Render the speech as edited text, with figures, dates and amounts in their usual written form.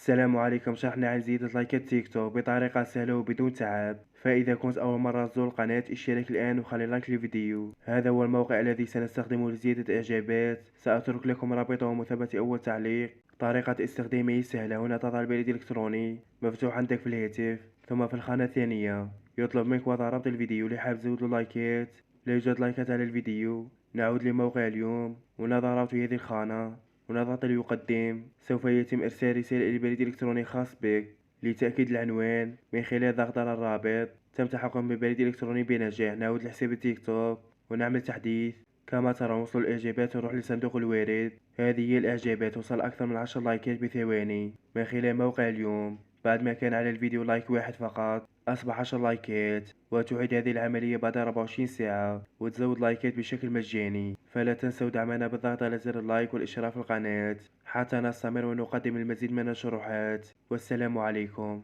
السلام عليكم. شرحنا عن زيادة لايكات تيك توك بطريقة سهلة وبدون تعب. فإذا كنت أول مرة تزور القناة اشترك الآن وخلي لايك للفيديو. هذا هو الموقع الذي سنستخدمه لزيادة إعجابات. سأترك لكم رابطه ومثبت أول تعليق. طريقة استخدامه سهلة. هنا تضع البريد الإلكتروني مفتوح عندك في الهاتف، ثم في الخانة الثانية يطلب منك وضع رابط الفيديو اللي زود له لايكات. لا يوجد لايكات على الفيديو. نعود لموقع اليوم، هنا ضغطت في هذه الخانة، ونضغط ليقدم. سوف يتم إرسال رسالة إلى بريد إلكتروني خاص بك لتأكيد العنوان من خلال ضغط على الرابط. تم تحقق بالبريد الإلكتروني بنجاح. نعود لحساب التيك توك ونعمل تحديث. كما ترى وصلوا الإعجابات ونروح لصندوق الوارد. هذه هي الإعجابات، وصل أكثر من 10 لايكات بثواني من خلال موقع اليوم. بعد ما كان على الفيديو لايك واحد فقط أصبح 10 لايكات. وتعيد هذه العملية بعد 24 ساعة وتزود لايكات بشكل مجاني. فلا تنسوا دعمنا بالضغط على زر اللايك والاشتراك في القناة حتى نستمر ونقدم المزيد من الشروحات. والسلام عليكم.